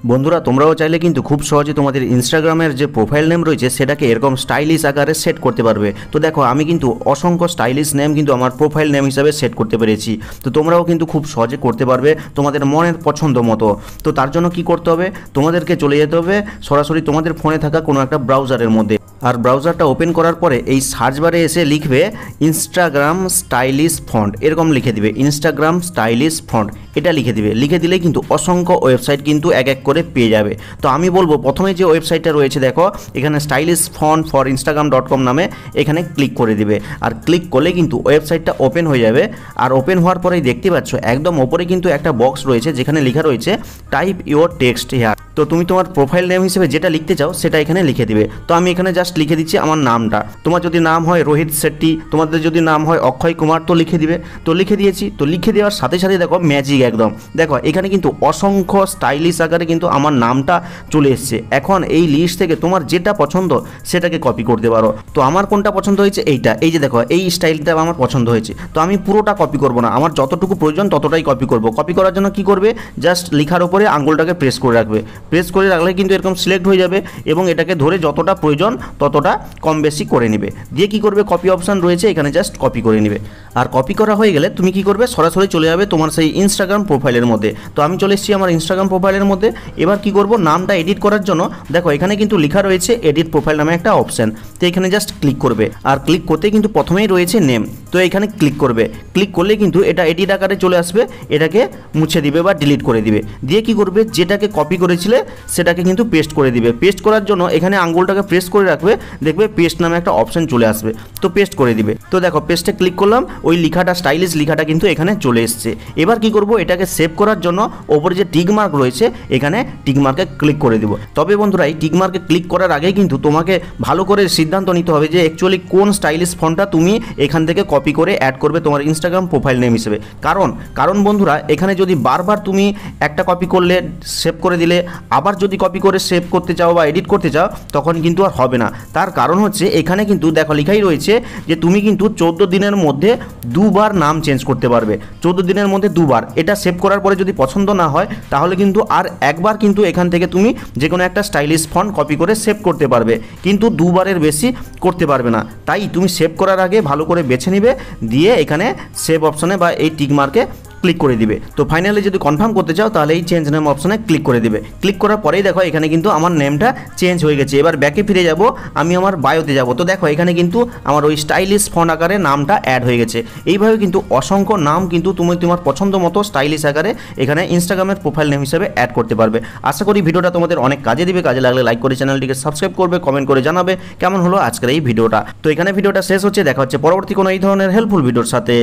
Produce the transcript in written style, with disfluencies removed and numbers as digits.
বন্ধুরা তোমরাও চাইলে কিন্তু খুব সহজে তোমাদের ইনস্টাগ্রামের যে প্রোফাইল নেম রয়েছে সেটাকে এরকম স্টাইলিশ আকারে সেট করতে পারবে। তো দেখো আমি কিন্তু অসংখ্য স্টাইলিশ নেম কিন্তু আমার প্রোফাইল নেম হিসাবে সেট করতে পেরেছি। তো তোমরাও কিন্তু খুব সহজে করতে পারবে তোমাদের মনের পছন্দ মতো। তো তার জন্য কি করতে হবে, তোমাদেরকে চলে যেতে হবে সরাসরি তোমাদের ফোনে থাকা কোনো একটা ব্রাউজারের মধ্যে। আর ব্রাউজারটা ওপেন করার পরে এই সার্চ বারে এসে লিখবে ইনস্টাগ্রাম স্টাইলিশ ফন্ট, এরকম লিখে দিবে ইনস্টাগ্রাম স্টাইলিশ ফন্ট, এটা লিখে দিবে। লিখে দিলে কিন্তু অসংখ্য ওয়েবসাইট কিন্তু এক এক করে পেয়ে যাবে। তো আমি বলবো প্রথমে যে ওয়েবসাইটটা রয়েছে দেখো এখানে স্টাইলিশ ফন্ট ফর instagram.com নামে, এখানে ক্লিক করে দিবে। আর ক্লিক করলে কিন্তু ওয়েবসাইটটা ওপেন হয়ে যাবে। আর ওপেন হওয়ার পরেই দেখতে পাচ্ছ একদম ওপরে কিন্তু একটা বক্স রয়েছে যেখানে লেখা রয়েছে টাইপ ইউর টেক্সট হেয়ার। তো তুমি তোমার প্রোফাইল নেম হিসেবে যেটা লিখতে চাও সেটা এখানে লিখে দিবে। তো আমি এখানে জাস্ট লিখে দিচ্ছি আমার নামটা। তোমার যদি নাম হয় রোহিত শেট্টি, তোমাদের যদি নাম হয় অক্ষয় কুমার, তো লিখে দিবে। তো লিখে দিয়েছি। তো লিখে দেওয়ার সাথে সাথে দেখো ম্যাজিক একদম, দেখো এখানে কিন্তু অসংখ্য স্টাইলিশ আকারে কিন্তু আমার নামটা চলে এসছে। এখন এই লিস্ট থেকে তোমার যেটা পছন্দ সেটাকে কপি করতে পারো। তো আমার কোনটা পছন্দ হয়েছে এইটা, এই যে দেখো এই স্টাইলটা আমার পছন্দ হয়েছে। তো আমি পুরোটা কপি করব না, আমার যতটুকু প্রয়োজন ততটাই কপি করব। কপি করার জন্য কি করবে, জাস্ট লেখার উপরে আঙুলটাকে প্রেস করে রাখবে। প্রেস করে রাখলে কিন্তু এরকম সিলেক্ট হয়ে যাবে এবং এটাকে ধরে যতটা প্রয়োজন ততটা কম বেশি করে নেবে। দিয়ে কি করবে, কপি অপশান রয়েছে এখানে জাস্ট কপি করে নেবে। আর কপি করা হয়ে গেলে তুমি কি করবে, সরাসরি চলে যাবে তোমার সেই ইনস্টাগ্রাম প্রোফাইলের মধ্যে। তো আমি চলে এসেছি আমার ইনস্টাগ্রাম প্রোফাইলের মধ্যে। এবার কি করব, নামটা এডিট করার জন্য দেখো এখানে কিন্তু লেখা রয়েছে এডিট প্রোফাইল নামে একটা অপশান। তো এখানে জাস্ট ক্লিক করবে। আর ক্লিক করতে কিন্তু প্রথমেই রয়েছে নেম, তো এখানে ক্লিক করবে। ক্লিক করলে কিন্তু এটা এডিট আকারে চলে আসবে, এটাকে মুছে দিবে বা ডিলিট করে দিবে। দিয়ে কি করবে, যেটাকে কপি করেছিলে সেটাকে কিন্তু পেস্ট করে দিবে। পেস্ট করার জন্য এখানে আঙ্গুলটাকে প্রেস করে রাখবে, দেখবে পেস্ট নামে একটা অপশন চলে আসবে, তো পেস্ট করে দিবে। তো দেখো পেস্টে ক্লিক করলাম, ওই লেখাটা স্টাইলিশ লেখাটা কিন্তু এখানে চলে এসছে। এবার কি করব, এটাকে সেভ করার জন্য ওপরে যে টিক মার্ক রয়েছে এখানে টিক মার্কে ক্লিক করে দেব। তবে বন্ধুরা এই টিক মার্কে ক্লিক করার আগে কিন্তু তোমাকে ভালো করে সিদ্ধান্ত নিতে হবে যে অ্যাকচুয়ালি কোন স্টাইলিশ ফন্টটা তুমি এখান থেকে কপি করে অ্যাড করবে তোমার ইনস্টাগ্রাম প্রোফাইল নেম হিসেবে। কারণ বন্ধুরা এখানে যদি বারবার তুমি একটা কপি করলে সেভ করে দিলে আবার যদি কপি করে সেভ করতে চাও বা এডিট করতে চাও তখন কিন্তু আর হবে না। তার কারণ হচ্ছে এখানে কিন্তু দেখো লেখাই রয়েছে যে তুমি কিন্তু 14 দিনের মধ্যে দুবার নাম চেঞ্জ করতে পারবে। 14 দিনের মধ্যে দুবার। এটা সেভ করার পরে যদি পছন্দ না হয় তাহলে কিন্তু আর একবার কিন্তু এখান থেকে তুমি যে কোনো একটা স্টাইলিশ ফন্ট কপি করে সেভ করতে পারবে, কিন্তু দুবারের বেশি করতে পারবে না। তাই তুমি সেভ করার আগে ভালো করে বেছে নিবে, দিয়ে এখানে সেভ অপশনে বা এই টিক মার্কে ক্লিক করে দিবে। তো ফাইনালি যদি কনফার্ম করতে চাও তাহলে এই চেঞ্জ নেম অপশনে ক্লিক করে দিবে। ক্লিক করার পরেই দেখো এখানে কিন্তু আমার নেমটা চেঞ্জ হয়ে গেছে। এবার ব্যাকে ফিরে যাব, আমি আমার বায়োতে যাব। তো দেখো এখানে কিন্তু আমার ওই স্টাইলিশ ফন্ট আকারে নামটা অ্যাড হয়ে গেছে। এইভাবে কিন্তু অসংখ্য নাম কিন্তু তুমি তোমার পছন্দ মতো স্টাইলিশ আকারে এখানে ইনস্টাগ্রামের প্রোফাইল নেম হিসেবে অ্যাড করতে পারবে। আশা করি ভিডিওটা তোমাদের অনেক কাজে দিবে। কাজে লাগলে লাইক করে চ্যানেলটিকে সাবস্ক্রাইব করবে, কমেন্ট করে জানাবে কেমন হলো আজকের এই ভিডিওটা। তো এখানে ভিডিওটা শেষ হচ্ছে, দেখা হচ্ছে পরবর্তী কোনো এই ধরনের হেল্পফুল ভিডিওর সাথে।